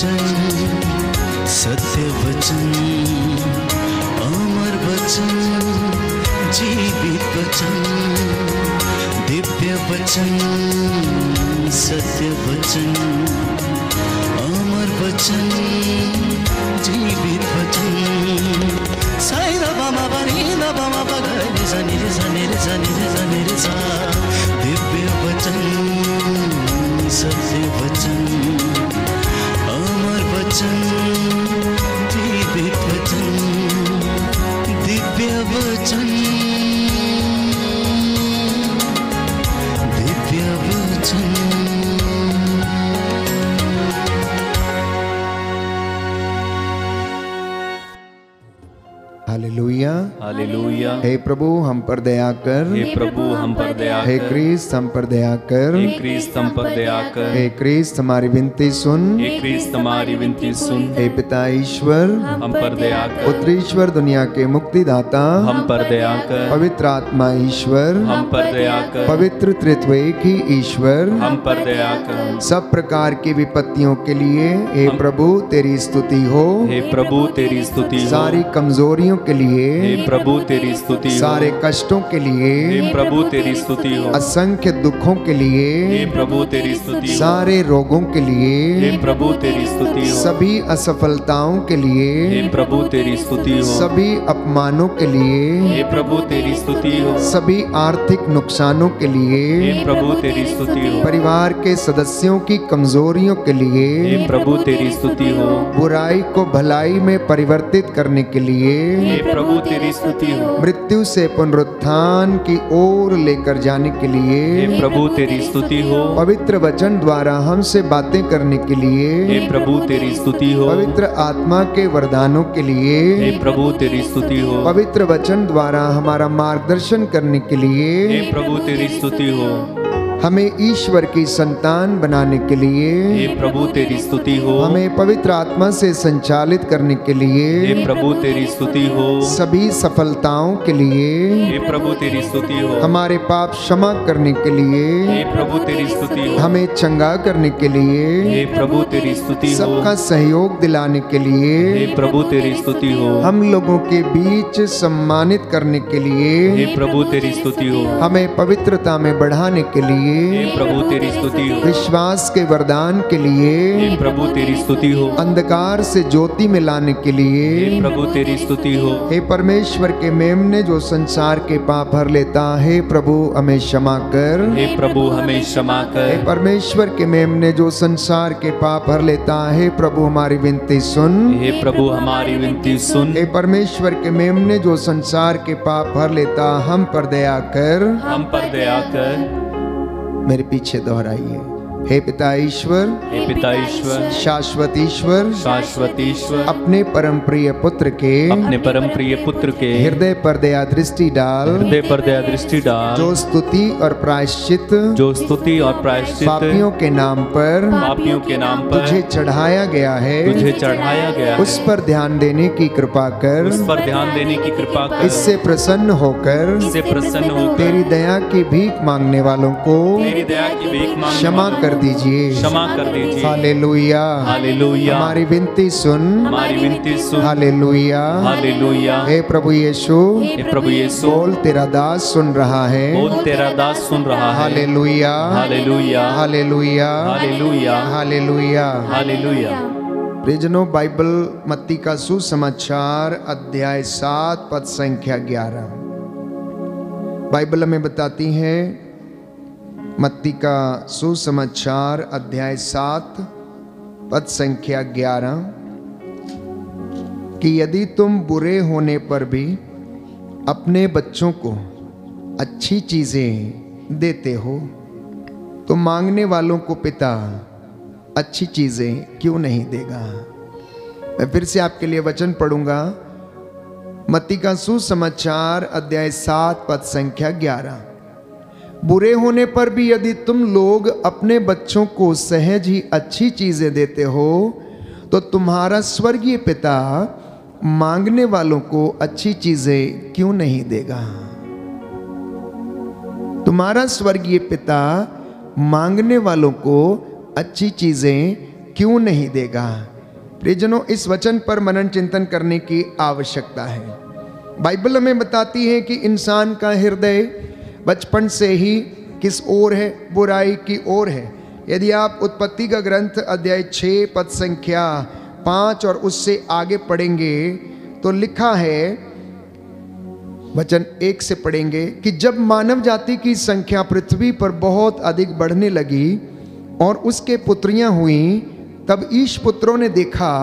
वचन, सत्य वचन, अमर वचन, जीवित वचन, दिव्य वचन, सत्य वचन, अमर वचन, जीवित वचन। साई बाबा बनी बाबा बगैर सनी रे सनी रे सनी रे सनी रे सा। दिव्य वचन, सत्य वचन, अमर वचन, जीवित वचन, दिव्य वचन, दिव्य वचन। Hallelujah, hallelujah. हे प्रभु हम पर दया कर, हे प्रभु हम पर दया कर, हे क्रिस्त हम पर दया कर, हे क्रिस्त हम पर दया कर, हे क्रिस्त हमारी विनती सुन, हे क्रिस्त हमारी विनती सुन। हे पिता ईश्वर हम पर दया कर, पुत्र ईश्वर दुनिया के मुक्तिदाता हम पर दया कर, पवित्र आत्मा ईश्वर हम पर दया कर, पवित्र त्रित्व एक ही ईश्वर हम पर दया कर। सब प्रकार की विपत्तियों के लिए हे प्रभु तेरी स्तुति हो, हे प्रभु तेरी स्तुति हो, सारी कमजोरियों के लिए हे प्रभु तेरी स्तुति हो, सारे कष्टों के लिए हे प्रभु तेरी स्तुति हो, असंख्य दुखों के लिए हे प्रभु तेरी स्तुति हो, सारे रोगों के लिए हे प्रभु तेरी स्तुति हो, सभी असफलताओं के लिए हे प्रभु तेरी स्तुति हो, सभी अपमानों के लिए हे प्रभु तेरी स्तुति हो, सभी आर्थिक नुकसानों के लिए हे प्रभु तेरी स्तुति हो, परिवार के सदस्यों की कमजोरियों के लिए हे प्रभु तेरी स्तुति हो, बुराई को भलाई में परिवर्तित करने के लिए हे प्रभु तेरी स्तुति हो, मृत्यु से पुनरुत्थान की ओर लेकर जाने के लिए हे प्रभु तेरी स्तुति हो, पवित्र वचन द्वारा हमसे बातें करने के लिए हे प्रभु तेरी स्तुति हो, पवित्र आत्मा के वरदानों के लिए हे प्रभु तेरी स्तुति हो, पवित्र वचन द्वारा हमारा मार्गदर्शन करने के लिए हे प्रभु तेरी स्तुति हो, हमें ईश्वर की संतान बनाने के लिए हे प्रभु तेरी स्तुति हो, हमें पवित्र आत्मा से संचालित करने के लिए हे प्रभु तेरी स्तुति हो, सभी सफलताओं के लिए हे प्रभु तेरी स्तुति हो, हमारे पाप क्षमा करने के लिए हे प्रभु तेरी स्तुति हो, हमें चंगा करने के लिए हे प्रभु तेरी स्तुति हो, सबका सहयोग दिलाने के लिए हे प्रभु तेरी स्तुति हो, हम लोगों के बीच सम्मानित करने के लिए हे प्रभु तेरी स्तुति हो, हमें पवित्रता में बढ़ाने के लिए हे प्रभु तेरी स्तुति हो, विश्वास के वरदान के लिए हे प्रभु तेरी स्तुति हो, अंधकार से ज्योति में लाने के लिए हे प्रभु तेरी स्तुति हो, हे परमेश्वर के मेमने जो संसार के पाप भर लेता है प्रभु हमें क्षमा कर। हे प्रभु हमें क्षमा हे कर, परमेश्वर के मेमने जो संसार के पाप भर लेता है प्रभु हमारी विनती सुन। हे प्रभु हमारी विनती सुन, हे परमेश्वर के मेमने जो संसार के पाप भर लेता हम पर दया कर। हम पर दया कर। मेरे पीछे दोहराइए। हे पिता ईश्वर, हे पिता ईश्वर, शाश्वत ईश्वर, शाश्वत ईश्वर, अपने परम प्रिय पुत्र के अपने परम प्रिय पुत्र के हृदय पर दया दृष्टि डाल, हृदय पर दया दृष्टि डाल, जो स्तुति और प्रायश्चित जो स्तुति और प्रायश्चित पापियों के नाम पर पापियों के नाम पर तुझे चढ़ाया गया है, तुझे चढ़ाया गया उस पर ध्यान देने की कृपा कर। उस पर ध्यान देने की कृपा कर। इससे प्रसन्न होकर इससे प्रसन्न होकर तेरी दया की भीख मांगने वालों को तेरी दया की भीख मांगने क्षमा वालों कर दीजिए। क्षमा कर दीजिए। हालेलुया, हालेलुया, हमारी विनती सुन। हमारी विनती सुन। हालेलुया, हालेलुया, हे प्रभु यीशु, हे प्रभु यीशु, बोल तेरा दास सुन रहा है। बोल तेरा दास सुन रहा है। Hallelujah, hallelujah, hallelujah, hallelujah, hallelujah. Hallelujah. प्रियजनों, बाइबल मत्ती का सुसमाचार अध्याय 7 पद संख्या 11 बाइबल हमें बताती है, मत्ती का सुसमाचार अध्याय 7 पद संख्या 11 कि यदि तुम बुरे होने पर भी अपने बच्चों को अच्छी चीजें देते हो तो मांगने वालों को पिता अच्छी चीजें क्यों नहीं देगा। मैं फिर से आपके लिए वचन पढ़ूंगा। मत्ती का सुसमाचार अध्याय 7 पद संख्या 11। बुरे होने पर भी यदि तुम लोग अपने बच्चों को सहज ही अच्छी चीजें देते हो तो तुम्हारा स्वर्गीय पिता मांगने वालों को अच्छी चीजें क्यों नहीं देगा। तुम्हारा स्वर्गीय पिता मांगने वालों को अच्छी चीजें क्यों नहीं देगा। प्रियजनों, इस वचन पर मनन चिंतन करने की आवश्यकता है। बाइबल हमें बताती है कि इंसान का हृदय बचपन से ही किस ओर है? बुराई की ओर है। यदि आप उत्पत्ति का ग्रंथ अध्याय 6 पद संख्या 5 और उससे आगे पढ़ेंगे तो लिखा है, वचन 1 से पढ़ेंगे कि जब मानव जाति की संख्या पृथ्वी पर बहुत अधिक बढ़ने लगी और उसके पुत्रियां हुई, तब ईश पुत्रों ने देखा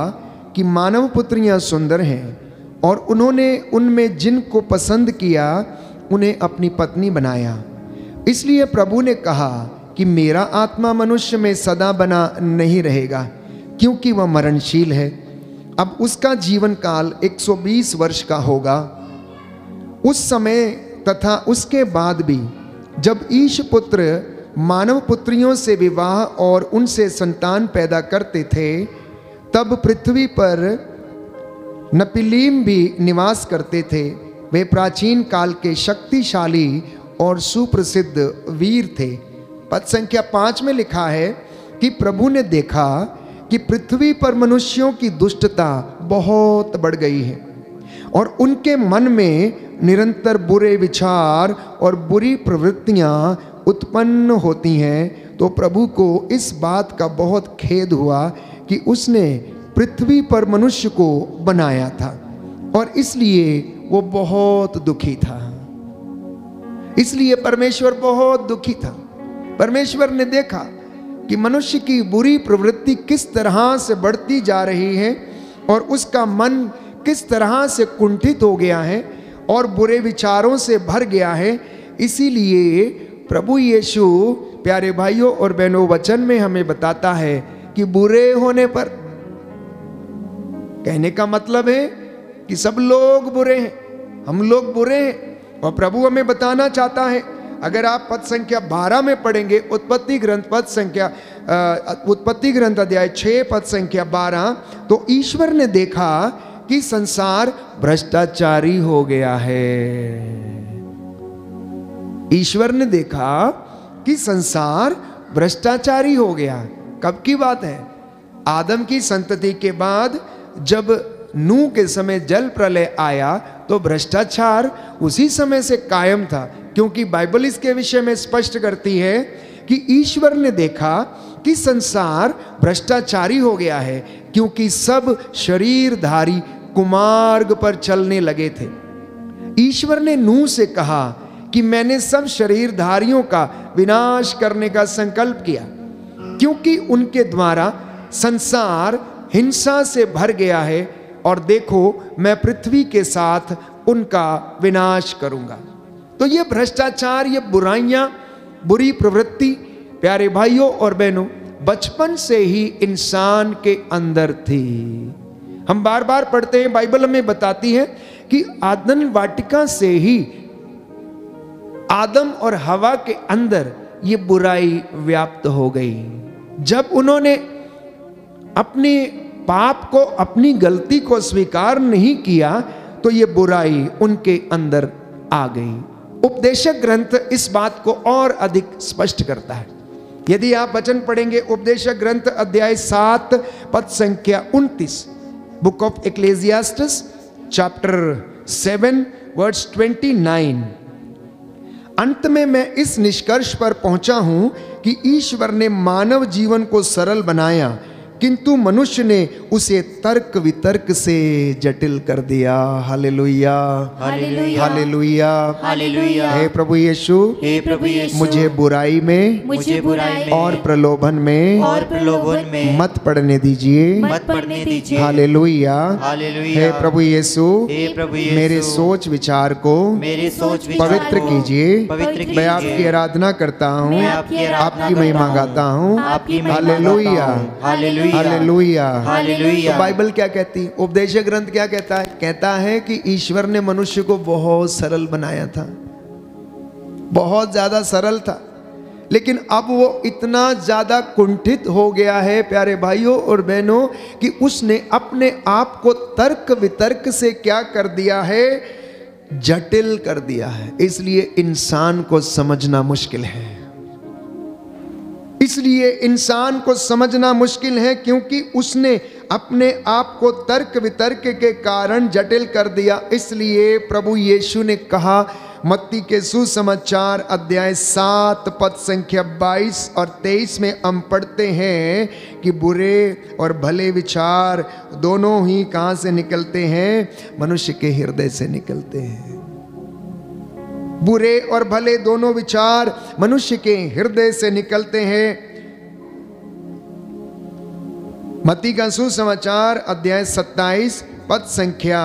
कि मानव पुत्रियां सुंदर हैं और उन्होंने उनमें जिनको पसंद किया उन्हें अपनी पत्नी बनाया। इसलिए प्रभु ने कहा कि मेरा आत्मा मनुष्य में सदा बना नहीं रहेगा, क्योंकि वह मरणशील है। अब उसका जीवन काल 120 वर्ष का होगा। उस समय तथा उसके बाद भी जब ईश पुत्र मानव पुत्रियों से विवाह और उनसे संतान पैदा करते थे, तब पृथ्वी पर नपिलीम भी निवास करते थे। वे प्राचीन काल के शक्तिशाली और सुप्रसिद्ध वीर थे। पद संख्या 5 में लिखा है कि प्रभु ने देखा कि पृथ्वी पर मनुष्यों की दुष्टता बहुत बढ़ गई है और उनके मन में निरंतर बुरे विचार और बुरी प्रवृत्तियां उत्पन्न होती हैं। तो प्रभु को इस बात का बहुत खेद हुआ कि उसने पृथ्वी पर मनुष्य को बनाया था और इसलिए वो बहुत दुखी था। इसलिए परमेश्वर बहुत दुखी था। परमेश्वर ने देखा कि मनुष्य की बुरी प्रवृत्ति किस तरह से बढ़ती जा रही है और उसका मन किस तरह से कुंठित हो गया है और बुरे विचारों से भर गया है। इसीलिए प्रभु यीशु, प्यारे भाइयों और बहनों, वचन में हमें बताता है कि बुरे होने पर, कहने का मतलब है कि सब लोग बुरे हैं, हम लोग बुरे हैं। और प्रभु हमें बताना चाहता है, अगर आप पद संख्या 12 में पढ़ेंगे, उत्पत्ति ग्रंथ अध्याय 6 पद संख्या 12, तो ईश्वर ने देखा कि संसार भ्रष्टाचारी हो गया है। ईश्वर ने देखा कि संसार भ्रष्टाचारी हो गया। कब की बात है? आदम की संतति के बाद जब नूह के समय जल प्रलय आया तो भ्रष्टाचार उसी समय से कायम था, क्योंकि बाइबल इसके विषय में स्पष्ट करती है कि ईश्वर ने देखा कि संसार भ्रष्टाचारी हो गया है, क्योंकि सब शरीरधारी कुमार्ग पर चलने लगे थे। ईश्वर ने नूह से कहा कि मैंने सब शरीरधारियों का विनाश करने का संकल्प किया, क्योंकि उनके द्वारा संसार हिंसा से भर गया है, और देखो मैं पृथ्वी के साथ उनका विनाश करूंगा। तो ये भ्रष्टाचार, ये बुराइयां, बुरी प्रवृत्ति, प्यारे भाइयों और बहनों, बचपन से ही इंसान के अंदर थी। हम बार बार पढ़ते हैं, बाइबल हमें बताती है कि आदम वाटिका से ही आदम और हवा के अंदर ये बुराई व्याप्त हो गई। जब उन्होंने अपने पाप को, अपनी गलती को स्वीकार नहीं किया, तो ये बुराई उनके अंदर आ गई। उपदेशक ग्रंथ इस बात को और अधिक स्पष्ट करता है। यदि आप वचन पढ़ेंगे, उपदेशक ग्रंथ अध्याय 7 पद संख्या 29, बुक ऑफ एक्लेसियास्टिस चैप्टर 7 वर्स 29, अंत में मैं इस निष्कर्ष पर पहुंचा हूं कि ईश्वर ने मानव जीवन को सरल बनाया, किंतु मनुष्य ने उसे तर्क वितर्क से जटिल कर दिया। Hallelujah, hallelujah, hallelujah, hallelujah. हे प्रभु यीशु, हे प्रभु यीशु, मुझे बुराई में और प्रलोभन में मत पड़ने दीजिए। Hallelujah, hallelujah. हे प्रभु यीशु, हे प्रभु यीशु, मेरे सोच विचार को पवित्र कीजिए। मैं आपकी आराधना करता हूँ, आपकी महिमा गाता हूँ। Hallelujah, hallelujah, hallelujah, hallelujah. तो बाइबल क्या कहती, उपदेशक ग्रंथ क्या कहता है? कहता है कि ईश्वर ने मनुष्य को बहुत सरल बनाया था, बहुत ज्यादा सरल था, लेकिन अब वो इतना ज्यादा कुंठित हो गया है, प्यारे भाइयों और बहनों, कि उसने अपने आप को तर्क वितर्क से क्या कर दिया है? जटिल कर दिया है। इसलिए इंसान को समझना मुश्किल है। इसलिए इंसान को समझना मुश्किल है, क्योंकि उसने अपने आप को तर्क वितर्क के कारण जटिल कर दिया। इसलिए प्रभु यीशु ने कहा, मत्ती के सुसमाचार अध्याय 7 पद संख्या 22 और 23 में हम पढ़ते हैं कि बुरे और भले विचार दोनों ही कहां से निकलते हैं? मनुष्य के हृदय से निकलते हैं। बुरे और भले दोनों विचार मनुष्य के हृदय से निकलते हैं। मत्ती का सुसमाचार अध्याय 27 पद संख्या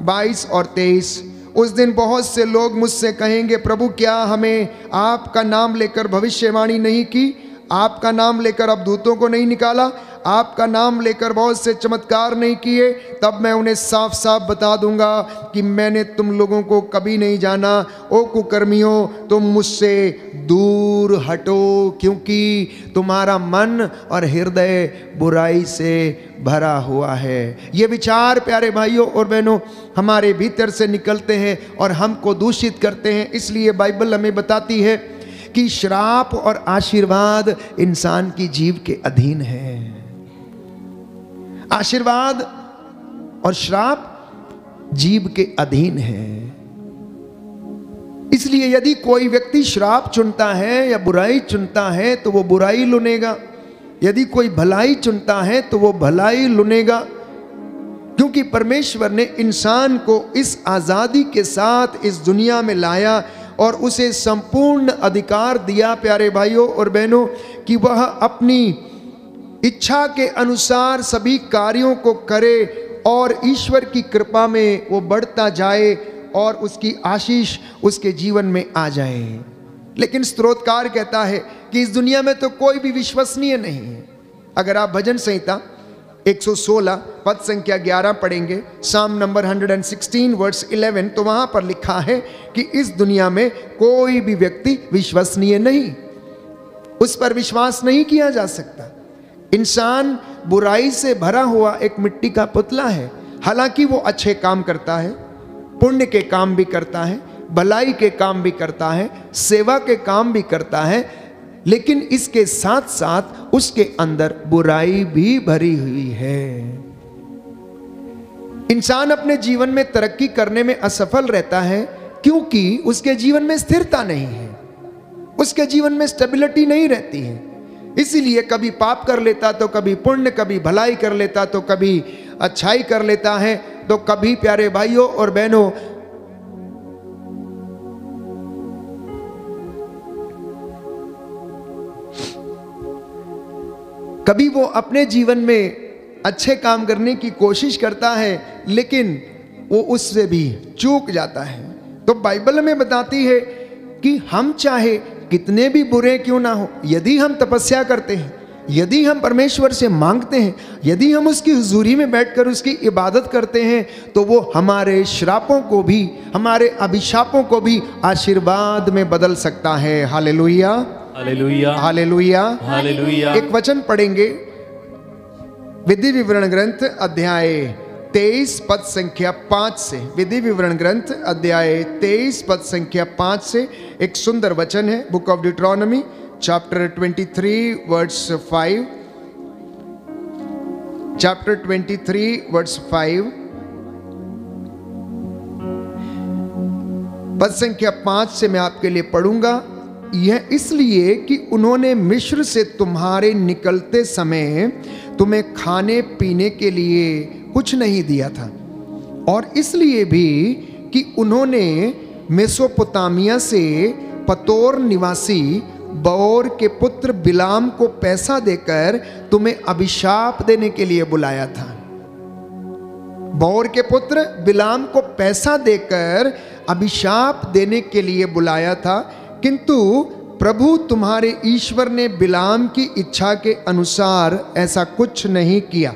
22 और 23। उस दिन बहुत से लोग मुझसे कहेंगे, प्रभु क्या हमें आपका नाम लेकर भविष्यवाणी नहीं की? आपका नाम लेकर अवधूतों को नहीं निकाला? आपका नाम लेकर बहुत से चमत्कार नहीं किए? तब मैं उन्हें साफ साफ बता दूंगा कि मैंने तुम लोगों को कभी नहीं जाना। ओ कुकर्मियों, तुम मुझसे दूर हटो, क्योंकि तुम्हारा मन और हृदय बुराई से भरा हुआ है। ये विचार प्यारे भाइयों और बहनों हमारे भीतर से निकलते हैं और हमको दूषित करते हैं। इसलिए बाइबल हमें बताती है कि श्राप और आशीर्वाद इंसान की जीव के अधीन है। आशीर्वाद और श्राप जीव के अधीन है। इसलिए यदि कोई व्यक्ति श्राप चुनता है या बुराई चुनता है तो वो बुराई लुनेगा, यदि कोई भलाई चुनता है तो वो भलाई लुनेगा, क्योंकि परमेश्वर ने इंसान को इस आजादी के साथ इस दुनिया में लाया और उसे संपूर्ण अधिकार दिया प्यारे भाइयों और बहनों कि वह अपनी इच्छा के अनुसार सभी कार्यों को करे और ईश्वर की कृपा में वो बढ़ता जाए और उसकी आशीष उसके जीवन में आ जाए। लेकिन स्तोत्रकार कहता है कि इस दुनिया में तो कोई भी विश्वसनीय नहीं है। अगर आप भजन संहिता 116 पद संख्या 11 पढ़ेंगे, साम नंबर 116 वर्स 11, तो वहां पर लिखा है कि इस दुनिया में कोई भी व्यक्ति विश्वसनीय नहीं, उस पर विश्वास नहीं किया जा सकता। इंसान बुराई से भरा हुआ एक मिट्टी का पुतला है। हालांकि वो अच्छे काम करता है, पुण्य के काम भी करता है, भलाई के काम भी करता है, सेवा के काम भी करता है, लेकिन इसके साथ साथ उसके अंदर बुराई भी भरी हुई है। इंसान अपने जीवन में तरक्की करने में असफल रहता है क्योंकि उसके जीवन में स्थिरता नहीं है, उसके जीवन में स्टेबिलिटी नहीं रहती है। इसीलिए कभी पाप कर लेता तो कभी पुण्य, कभी भलाई कर लेता तो कभी अच्छाई कर लेता है, तो कभी प्यारे भाइयों और बहनों कभी वो अपने जीवन में अच्छे काम करने की कोशिश करता है लेकिन वो उससे भी चूक जाता है। तो बाइबल में बताती है कि हम चाहे कितने भी बुरे क्यों ना हो, यदि हम तपस्या करते हैं, यदि हम परमेश्वर से मांगते हैं, यदि हम उसकी हुजूरी में बैठकर उसकी इबादत करते हैं, तो वो हमारे श्रापों को भी, हमारे अभिशापों को भी आशीर्वाद में बदल सकता है। Hallelujah, hallelujah, hallelujah, hallelujah. एक वचन पढ़ेंगे, विधि विवरण ग्रंथ अध्याय 23 पद संख्या 5 से। विधि विवरण ग्रंथ अध्याय 23 पद संख्या 5 से एक सुंदर वचन है। Book of Deuteronomy chapter 23 verse 5, chapter 23 verse 5 पद संख्या 5 से मैं आपके लिए पढ़ूंगा। यह इसलिए कि उन्होंने मिस्र से तुम्हारे निकलते समय तुम्हें खाने पीने के लिए कुछ नहीं दिया था, और इसलिए भी कि उन्होंने मेसोपोटामिया से पतोर निवासी बओर के पुत्र बिलाम को पैसा देकर तुम्हें अभिशाप देने के लिए बुलाया था। बओर के पुत्र बिलाम को पैसा देकर अभिशाप देने के लिए बुलाया था, किंतु प्रभु तुम्हारे ईश्वर ने बिलाम की इच्छा के अनुसार ऐसा कुछ नहीं किया।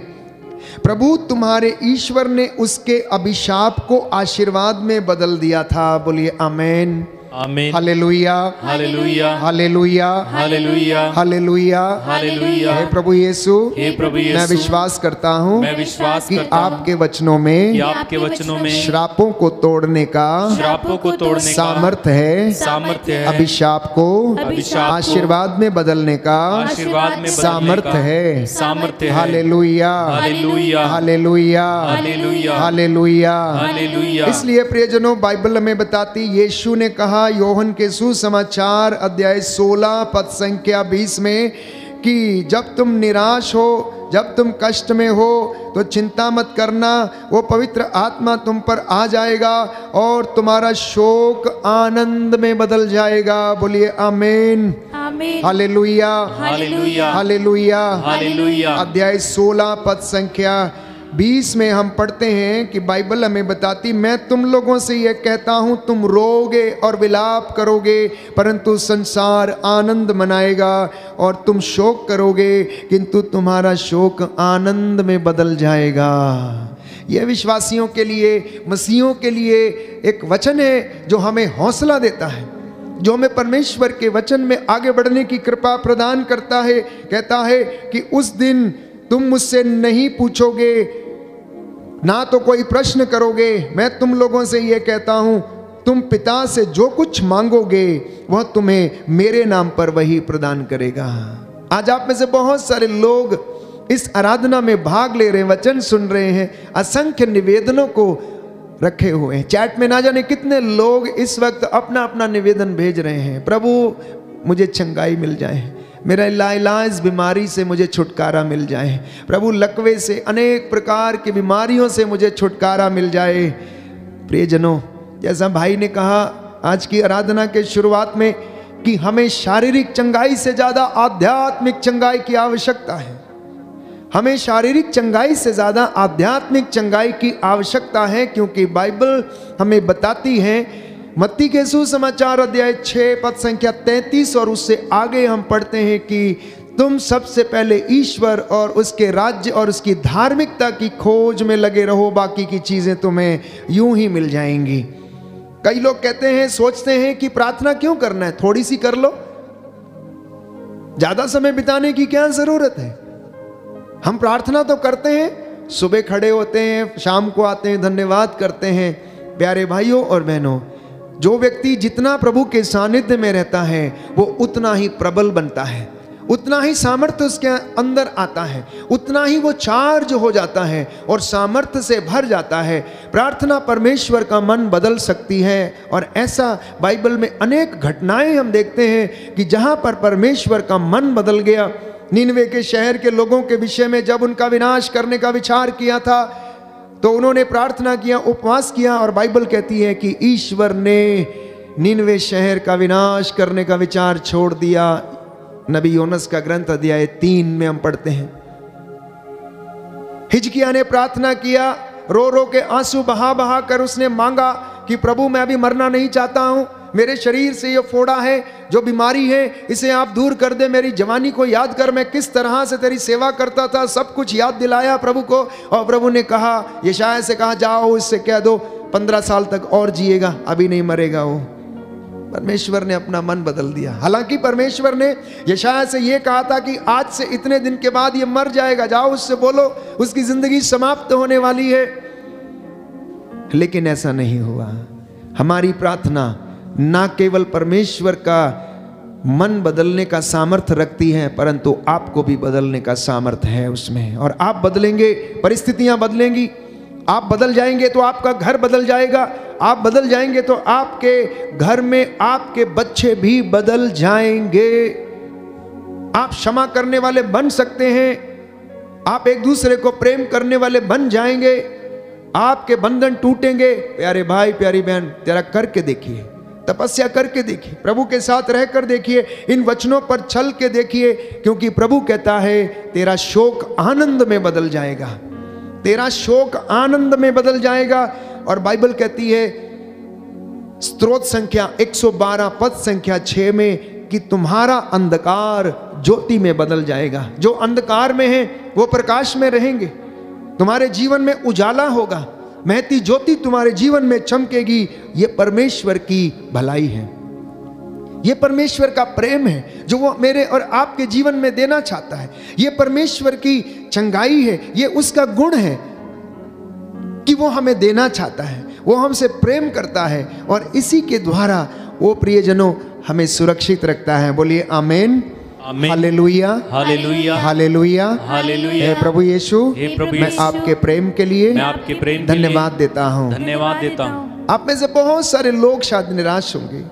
प्रभु तुम्हारे ईश्वर ने उसके अभिशाप को आशीर्वाद में बदल दिया था। बोलिए amen. Amen. Hallelujah, hallelujah, hallelujah, hallelujah, hallelujah. Hallelujah. हे प्रभु यीशु, हे प्रभु यीशु, मैं विश्वास करता हूँ मैं विश्वास कि करता हूँ आपके वचनों में कि आपके वचनों में श्रापों को तोड़ने का श्रापों को तोड़ने का सामर्थ्य है, सामर्थ्य है, अभिशाप को अभिशाप को आशीर्वाद में बदलने का आशीर्वाद में बदलने सामर्थ्य का है। सामर्थ्य है। Hallelujah, hallelujah, hallelujah, hallelujah, hallelujah. Hallelujah. इसलिए प्रियजनों, बाइबल हमें बताती, यीशु ने कहा योहन के सुसमाचार अध्याय 16 पद संख्या 20 में कि जब तुम निराश हो, जब तुम कष्ट में हो तो चिंता मत करना, वो पवित्र आत्मा तुम पर आ जाएगा और तुम्हारा शोक आनंद में बदल जाएगा। बोलिए आमीन, आमीन, हालेलुया, हालेलुया, हालेलुया। हालेलुया। अध्याय 16 पद संख्या 20 में हम पढ़ते हैं कि बाइबल हमें बताती, मैं तुम लोगों से यह कहता हूं, तुम रोगे और विलाप करोगे परंतु संसार आनंद मनाएगा, और तुम शोक करोगे किंतु तुम्हारा शोक आनंद में बदल जाएगा। यह विश्वासियों के लिए, मसीहों के लिए एक वचन है जो हमें हौसला देता है, जो हमें परमेश्वर के वचन में आगे बढ़ने की कृपा प्रदान करता है। कहता है कि उस दिन तुम मुझसे नहीं पूछोगे, ना तो कोई प्रश्न करोगे। मैं तुम लोगों से यह कहता हूं, तुम पिता से जो कुछ मांगोगे वह तुम्हें मेरे नाम पर वही प्रदान करेगा। आज आप में से बहुत सारे लोग इस आराधना में भाग ले रहे हैं, वचन सुन रहे हैं, असंख्य निवेदनों को रखे हुए हैं। चैट में ना जाने कितने लोग इस वक्त अपना अपना निवेदन भेज रहे हैं। प्रभु मुझे चंगाई मिल जाए, मेरा लाइलाज बीमारी से मुझे छुटकारा मिल जाए, प्रभु लकवे से, अनेक प्रकार की बीमारियों से मुझे छुटकारा मिल जाए। प्रियजनों, जैसा भाई ने कहा आज की आराधना के शुरुआत में कि हमें शारीरिक चंगाई से ज़्यादा आध्यात्मिक चंगाई की आवश्यकता है। हमें शारीरिक चंगाई से ज़्यादा आध्यात्मिक चंगाई की आवश्यकता है, क्योंकि बाइबल हमें बताती है, मत्ती के सुसमाचार अध्याय 6 पद संख्या 33 और उससे आगे हम पढ़ते हैं कि तुम सबसे पहले ईश्वर और उसके राज्य और उसकी धार्मिकता की खोज में लगे रहो, बाकी की चीजें तुम्हें यूं ही मिल जाएंगी। कई लोग कहते हैं, सोचते हैं कि प्रार्थना क्यों करना है, थोड़ी सी कर लो, ज्यादा समय बिताने की क्या जरूरत है। हम प्रार्थना तो करते हैं, सुबह खड़े होते हैं, शाम को आते हैं, धन्यवाद करते हैं। प्यारे भाइयों और बहनों, जो व्यक्ति जितना प्रभु के सानिध्य में रहता है वो उतना ही प्रबल बनता है, उतना ही सामर्थ्य उसके अंदर आता है, उतना ही वो चार्ज हो जाता है और सामर्थ्य से भर जाता है। प्रार्थना परमेश्वर का मन बदल सकती है, और ऐसा बाइबल में अनेक घटनाएं हम देखते हैं कि जहां पर परमेश्वर का मन बदल गया। नीनवे के शहर के लोगों के विषय में जब उनका विनाश करने का विचार किया था तो उन्होंने प्रार्थना किया, उपवास किया, और बाइबल कहती है कि ईश्वर ने नीनवे शहर का विनाश करने का विचार छोड़ दिया। नबी योनस का ग्रंथ अध्याय 3 में हम पढ़ते हैं। हिजकिया ने प्रार्थना किया, रो रो के आंसू बहा बहा कर उसने मांगा कि प्रभु मैं अभी मरना नहीं चाहता हूं, मेरे शरीर से ये फोड़ा है, जो बीमारी है इसे आप दूर कर दे, मेरी जवानी को याद कर, मैं किस तरह से तेरी सेवा करता था, सब कुछ याद दिलाया प्रभु को। और प्रभु ने कहा, यशायाह से कहा, जाओ इससे कह दो 15 साल तक और जिएगा, अभी नहीं मरेगा वो। परमेश्वर ने अपना मन बदल दिया। हालांकि परमेश्वर ने यशायाह से ये कहा था कि आज से इतने दिन के बाद ये मर जाएगा, जाओ उससे बोलो उसकी जिंदगी समाप्त होने वाली है, लेकिन ऐसा नहीं हुआ। हमारी प्रार्थना ना केवल परमेश्वर का मन बदलने का सामर्थ्य रखती है, परंतु आपको भी बदलने का सामर्थ्य है उसमें। और आप बदलेंगे, परिस्थितियां बदलेंगी, आप बदल जाएंगे तो आपका घर बदल जाएगा, आप बदल जाएंगे तो आपके घर में आपके बच्चे भी बदल जाएंगे। आप क्षमा करने वाले बन सकते हैं, आप एक दूसरे को प्रेम करने वाले बन जाएंगे, आपके बंधन टूटेंगे। प्यारे भाई प्यारी बहन, जरा करके देखिए, तपस्या करके देखिए, प्रभु के साथ रहकर देखिए, इन वचनों पर चल के देखिए, क्योंकि प्रभु कहता है तेरा शोक आनंद में बदल जाएगा, तेरा शोक आनंद में बदल जाएगा। और बाइबल कहती है स्तोत्र संख्या 112 पद संख्या 6 में कि तुम्हारा अंधकार ज्योति में बदल जाएगा। जो अंधकार में है वो प्रकाश में रहेंगे, तुम्हारे जीवन में उजाला होगा, महती ज्योति तुम्हारे जीवन में चमकेगी। ये परमेश्वर की भलाई है। ये परमेश्वर का प्रेम है जो वो मेरे और आपके जीवन में देना चाहता है। ये परमेश्वर की चंगाई है, ये उसका गुण है कि वो हमें देना चाहता है, वो हमसे प्रेम करता है और इसी के द्वारा वो प्रियजनों हमें सुरक्षित रखता है। बोलिए आमीन, हालेलुया, हालेलुया, हालेलुया, हालेलुया। हे प्रभु यीशु, हे प्रभु मैं यीशु, आपके प्रेम के लिए मैं आपके प्रेम के लिए धन्यवाद देता हूँ। धन्यवाद देता हूँ। आप में से बहुत सारे लोग शायद निराश होंगे,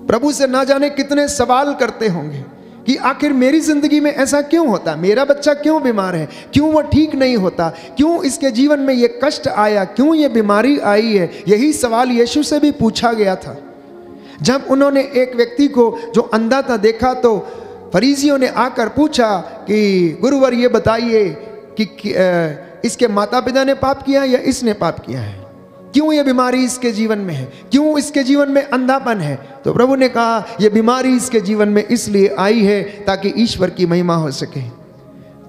प्रभु से ना जाने कितने सवाल करते होंगे कि आखिर मेरी जिंदगी में ऐसा क्यों होता, मेरा बच्चा क्यों बीमार है, क्यों वो ठीक नहीं होता, क्यों इसके जीवन में ये कष्ट आया, क्यों ये बीमारी आई है। यही सवाल यीशु से भी पूछा गया था। जब उन्होंने एक व्यक्ति को जो अंधा था देखा तो फरीसियों ने आकर पूछा कि गुरुवर ये बताइए कि इसके माता पिता ने पाप किया या इसने पाप किया है, क्यों ये बीमारी इसके जीवन में है, क्यों इसके जीवन में अंधापन है। तो प्रभु ने कहा ये बीमारी इसके जीवन में इसलिए आई है ताकि ईश्वर की महिमा हो सके।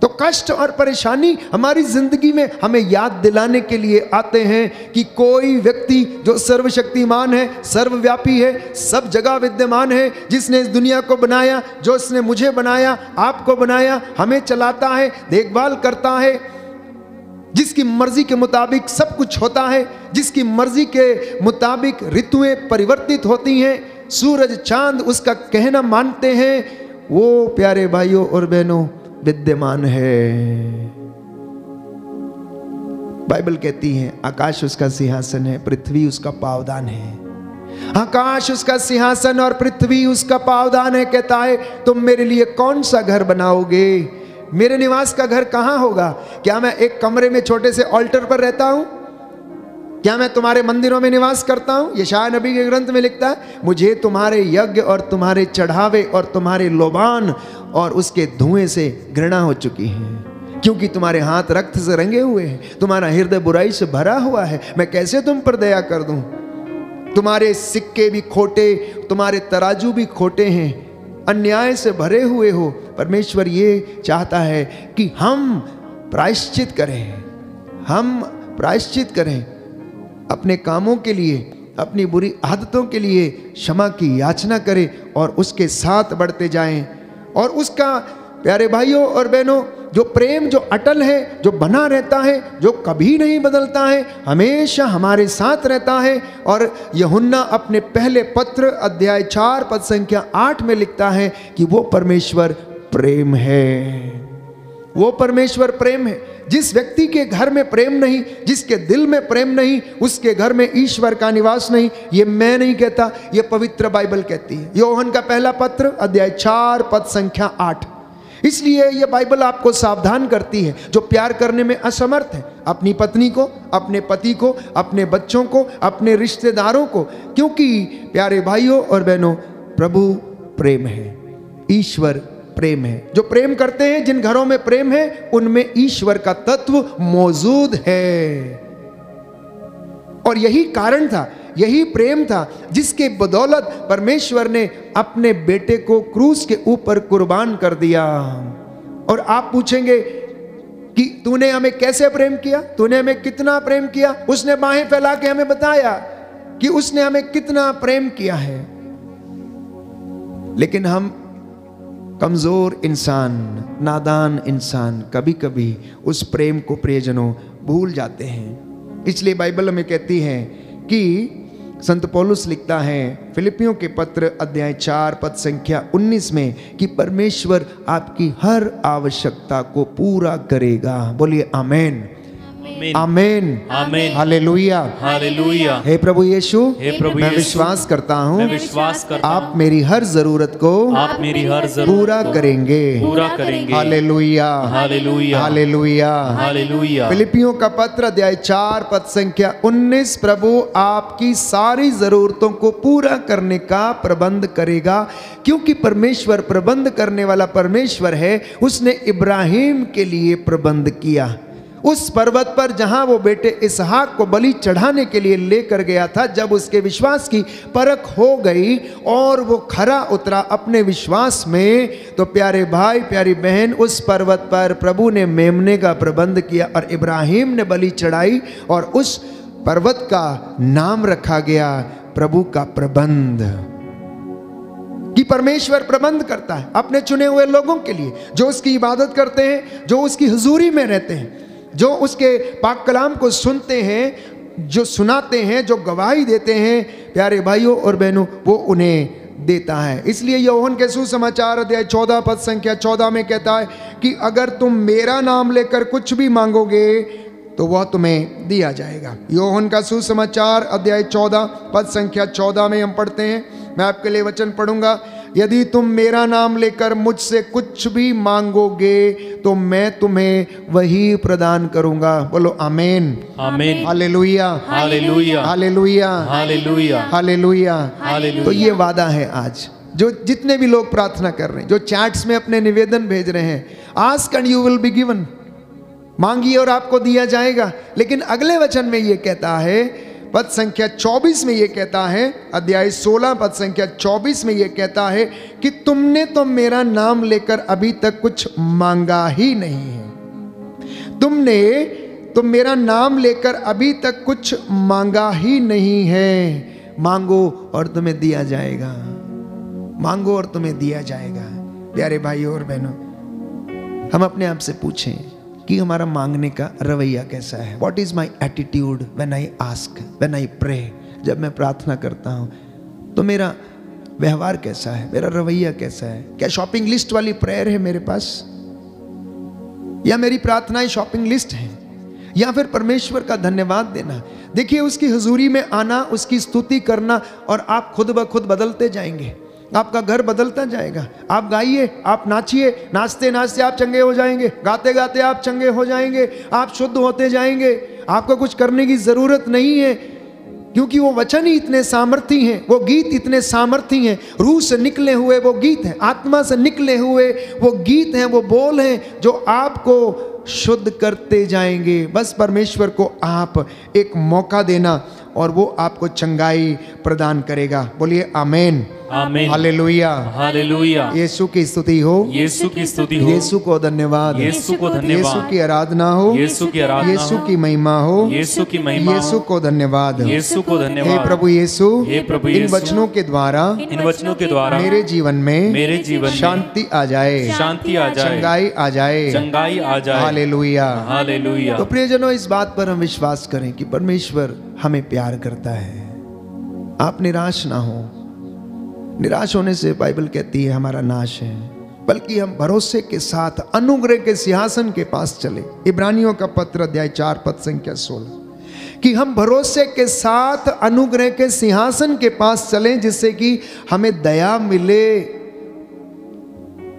तो कष्ट और परेशानी हमारी जिंदगी में हमें याद दिलाने के लिए आते हैं कि कोई व्यक्ति जो सर्वशक्तिमान है, सर्वव्यापी है, सब जगह विद्यमान है, जिसने इस दुनिया को बनाया, जो उसने मुझे बनाया, आपको बनाया, हमें चलाता है, देखभाल करता है, जिसकी मर्जी के मुताबिक सब कुछ होता है, जिसकी मर्जी के मुताबिक ऋतुएं परिवर्तित होती हैं, सूरज चांद उसका कहना मानते हैं, वो प्यारे भाइयों और बहनों विद्यमान है। बाइबल कहती है आकाश उसका सिंहासन है, पृथ्वी उसका पावदान है। आकाश उसका सिंहासन और पृथ्वी उसका पावदान है। कहता है तुम मेरे लिए कौन सा घर बनाओगे, मेरे निवास का घर कहाँ होगा? क्या मैं एक कमरे में छोटे से ऑल्टर पर रहता हूं? क्या मैं तुम्हारे मंदिरों में निवास करता हूं? यशायाह नबी के ग्रंथ में लिखता है मुझे तुम्हारे यज्ञ और तुम्हारे चढ़ावे और तुम्हारे लोबान और उसके धुएं से घृणा हो चुकी है, क्योंकि तुम्हारे हाथ रक्त से रंगे हुए हैं, तुम्हारा हृदय बुराई से भरा हुआ है। मैं कैसे तुम पर दया कर दूं? तुम्हारे सिक्के भी खोटे, तुम्हारे तराजू भी खोटे हैं, अन्याय से भरे हुए हो। परमेश्वर ये चाहता है कि हम प्रायश्चित करें, हम प्रायश्चित करें अपने कामों के लिए, अपनी बुरी आदतों के लिए क्षमा की याचना करें और उसके साथ बढ़ते जाएं। और उसका प्यारे भाइयों और बहनों जो प्रेम जो अटल है, जो बना रहता है, जो कभी नहीं बदलता है, हमेशा हमारे साथ रहता है। और यूहन्ना अपने पहले पत्र अध्याय 4 पद संख्या 8 में लिखता है कि वो परमेश्वर प्रेम है, वो परमेश्वर प्रेम है। जिस व्यक्ति के घर में प्रेम नहीं, जिसके दिल में प्रेम नहीं, उसके घर में ईश्वर का निवास नहीं। ये मैं नहीं कहता, ये पवित्र बाइबल कहती है। यूहन्ना का पहला पत्र अध्याय 4 पद संख्या 8। इसलिए ये बाइबल आपको सावधान करती है जो प्यार करने में असमर्थ है, अपनी पत्नी को, अपने पति को, अपने बच्चों को, अपने रिश्तेदारों को, क्योंकि प्यारे भाइयों और बहनों प्रभु प्रेम है, ईश्वर प्रेम है। जो प्रेम करते हैं, जिन घरों में प्रेम है, उनमें ईश्वर का तत्व मौजूद है। और यही कारण था, यही प्रेम था जिसके बदौलत परमेश्वर ने अपने बेटे को क्रूस के ऊपर कुर्बान कर दिया। और आप पूछेंगे कि तूने हमें कैसे प्रेम किया, तूने हमें कितना प्रेम किया? उसने बाहें फैला के हमें बताया कि उसने हमें कितना प्रेम किया है। लेकिन हम कमजोर इंसान, नादान इंसान कभी कभी उस प्रेम को प्रियजनों भूल जाते हैं। इसलिए बाइबल हमें कहती है कि संत पौलुस लिखता है फिलिपियों के पत्र अध्याय 4 पद संख्या 19 में कि परमेश्वर आपकी हर आवश्यकता को पूरा करेगा। बोलिए आमेन, आमेन, आमेन, हालेलुया, हालेलुया। हे प्रभु यीशु, हे प्रभु मैं यीशु, विश्वास करता हूँ, मैं विश्वास करता हूँ, आप मेरी हर जरूरत को आप मेरी हर जरूरत पूरा को करेंगे, पूरा करेंगे। Hallelujah, hallelujah, hallelujah, hallelujah. फिलिपियों का पत्र अध्याय 4 पद संख्या 19, प्रभु आपकी सारी जरूरतों को पूरा करने का प्रबंध करेगा, क्योंकि परमेश्वर प्रबंध करने वाला परमेश्वर है। उसने इब्राहिम के लिए प्रबंध किया। उस पर्वत पर जहां वो बेटे इसहाक को बलि चढ़ाने के लिए लेकर गया था, जब उसके विश्वास की परख हो गई और वो खरा उतरा अपने विश्वास में, तो प्यारे भाई प्यारी बहन, उस पर्वत पर प्रभु ने मेमने का प्रबंध किया और इब्राहिम ने बलि चढ़ाई और उस पर्वत का नाम रखा गया प्रभु का प्रबंध। कि परमेश्वर प्रबंध करता है अपने चुने हुए लोगों के लिए, जो उसकी इबादत करते हैं, जो उसकी हुजूरी में रहते हैं, जो उसके पाक कलाम को सुनते हैं, जो सुनाते हैं, जो गवाही देते हैं। प्यारे भाइयों और बहनों, वो उन्हें देता है। इसलिए यूहन्ना के सुसमाचार अध्याय 14 पद संख्या 14 में कहता है कि अगर तुम मेरा नाम लेकर कुछ भी मांगोगे तो वह तुम्हें दिया जाएगा। यूहन्ना का सुसमाचार अध्याय 14 पद संख्या 14 में हम पढ़ते हैं, मैं आपके लिए वचन पढ़ूंगा। यदि तुम मेरा नाम लेकर मुझसे कुछ भी मांगोगे तो मैं तुम्हें वही प्रदान करूंगा। बोलो आमीन, आमीन, hallelujah, hallelujah, hallelujah, hallelujah, hallelujah. Hallelujah. तो ये वादा है आज, जो जितने भी लोग प्रार्थना कर रहे हैं, जो चैट्स में अपने निवेदन भेज रहे हैं, ask and you will be given, मांगिए और आपको दिया जाएगा। लेकिन अगले वचन में ये कहता है, पद संख्या 24 में ये कहता है, अध्याय 16 पद संख्या 24 में ये कहता है कि तुमने तो मेरा नाम लेकर अभी तक कुछ मांगा ही नहीं है। तुमने तो मेरा नाम लेकर अभी तक कुछ मांगा ही नहीं है। मांगो और तुम्हें दिया जाएगा, मांगो और तुम्हें दिया जाएगा। प्यारे भाइयों और बहनों, हम अपने आप से पूछें कि हमारा मांगने का रवैया कैसा है। What is my attitude when I ask, when I pray. जब मैं प्रार्थना करता हूँ तो मेरा व्यवहार कैसा है, मेरा रवैया कैसा है। क्या शॉपिंग लिस्ट वाली प्रेयर है मेरे पास, या मेरी प्रार्थनाएं शॉपिंग लिस्ट है, या फिर परमेश्वर का धन्यवाद देना। देखिए, उसकी हुजूरी में आना, उसकी स्तुति करना, और आप खुद ब खुद बदलते जाएंगे। आपका घर बदलता जाएगा। आप गाइए, आप नाचिए, नाचते नाचते आप चंगे हो जाएंगे, गाते गाते आप चंगे हो जाएंगे, आप शुद्ध होते जाएंगे। आपको कुछ करने की जरूरत नहीं है, क्योंकि वो वचन ही इतने सामर्थी हैं, वो गीत इतने सामर्थी हैं। रूह से निकले हुए वो गीत हैं, आत्मा से निकले हुए वो गीत हैं, वो बोल हैं जो आपको शुद्ध करते जाएंगे। बस परमेश्वर को आप एक मौका देना और वो आपको चंगाई प्रदान करेगा। बोलिए आमीन, आमीन, हालेलुया, हालेलुया। यीशु की स्तुति हो, यीशु की स्तुति हो, यीशु को धन्यवाद, यीशु को धन्यवाद, यीशु की आराधना हो, यीशु की आराधना यीशु हो, की महिमा हो, यीशु की महिमा हो, यीशु को धन्यवाद। यीशु को हे धन्यवाद। प्रभु यीशु, हे प्रभु इन यीशु, वचनों के द्वारा इन वचनों के द्वारा मेरे जीवन में शांति आ जाए, शांति आ जाए, चंगाई आ जाए, चंगाई आ जाए। Hallelujah, hallelujah. तो प्रियजनों, इस बात पर हम विश्वास करें कि परमेश्वर हमें प्यार करता है। आप निराश ना हो। निराश होने से बाइबल कहती है हमारा नाश है, बल्कि हम भरोसे के साथ अनुग्रह के सिंहासन के पास चले। इब्रानियों का पत्र अध्याय 4 पद संख्या 16, कि हम भरोसे के साथ अनुग्रह के सिंहासन के पास चलें, जिससे कि हमें दया मिले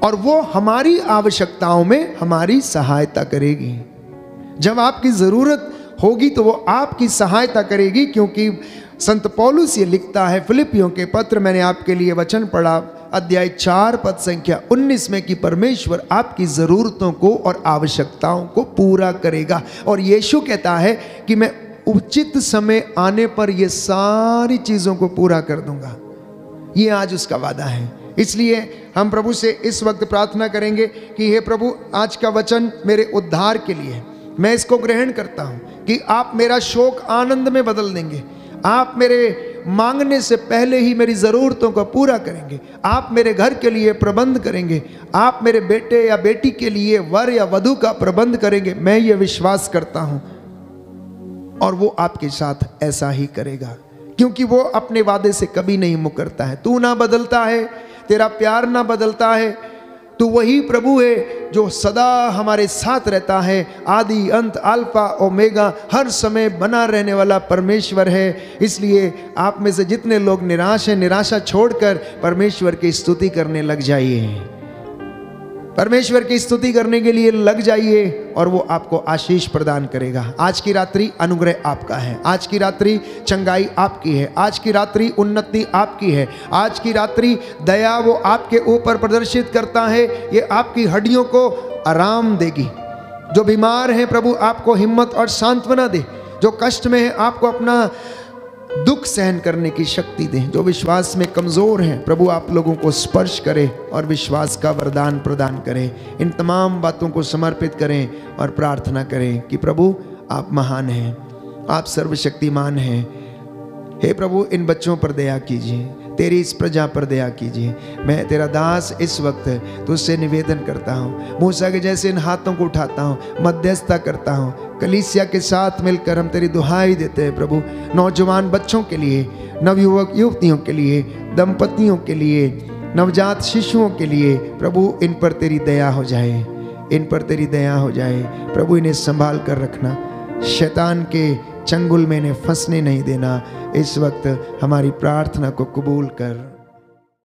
और वो हमारी आवश्यकताओं में हमारी सहायता करेगी। जब आपकी जरूरत होगी तो वो आपकी सहायता करेगी, क्योंकि संत पौलुस ये लिखता है फिलिपियों के पत्र, मैंने आपके लिए वचन पढ़ा अध्याय 4 पद संख्या 19 में, कि परमेश्वर आपकी ज़रूरतों को और आवश्यकताओं को पूरा करेगा। और यीशु कहता है कि मैं उचित समय आने पर ये सारी चीज़ों को पूरा कर दूंगा। ये आज उसका वादा है। इसलिए हम प्रभु से इस वक्त प्रार्थना करेंगे कि हे प्रभु, आज का वचन मेरे उद्धार के लिए, मैं इसको ग्रहण करता हूँ कि आप मेरा शोक आनंद में बदल देंगे। आप मेरे मांगने से पहले ही मेरी ज़रूरतों को पूरा करेंगे। आप मेरे घर के लिए प्रबंध करेंगे। आप मेरे बेटे या बेटी के लिए वर या वधू का प्रबंध करेंगे। मैं ये विश्वास करता हूँ और वो आपके साथ ऐसा ही करेगा, क्योंकि वो अपने वादे से कभी नहीं मुकरता है। तू ना बदलता है, तेरा प्यार ना बदलता है। तू वही प्रभु है जो सदा हमारे साथ रहता है। आदि अंत, अल्फा ओमेगा, हर समय बना रहने वाला परमेश्वर है। इसलिए आप में से जितने लोग निराश हैं, निराशा छोड़कर परमेश्वर की स्तुति करने लग जाइए। परमेश्वर की स्तुति करने के लिए लग जाइए और वो आपको आशीष प्रदान करेगा। आज की रात्रि अनुग्रह आपका है। आज की रात्रि चंगाई आपकी है। आज की रात्रि उन्नति आपकी है। आज की रात्रि दया वो आपके ऊपर प्रदर्शित करता है। ये आपकी हड्डियों को आराम देगी। जो बीमार हैं प्रभु आपको हिम्मत और सांत्वना दे। जो कष्ट में है आपको अपना दुख सहन करने की शक्ति दें। जो विश्वास में कमज़ोर हैं प्रभु आप लोगों को स्पर्श करें और विश्वास का वरदान प्रदान करें। इन तमाम बातों को समर्पित करें और प्रार्थना करें कि प्रभु आप महान हैं, आप सर्वशक्तिमान हैं। हे प्रभु, इन बच्चों पर दया कीजिए। तेरी इस प्रजा पर दया कीजिए। मैं तेरा दास इस वक्त तुझसे निवेदन करता हूँ, मूसा के जैसे इन हाथों को उठाता हूँ, मध्यस्थता करता हूँ। कलीसिया के साथ मिलकर हम तेरी दुहाई देते हैं प्रभु, नौजवान बच्चों के लिए, नवयुवक युवतियों के लिए, दंपतियों के लिए, नवजात शिशुओं के लिए प्रभु इन पर तेरी दया हो जाए, इन पर तेरी दया हो जाए प्रभु। इन्हें संभाल कर रखना, शैतान के चंगुल में इन्हें फंसने नहीं देना। इस वक्त हमारी प्रार्थना को कबूल कर।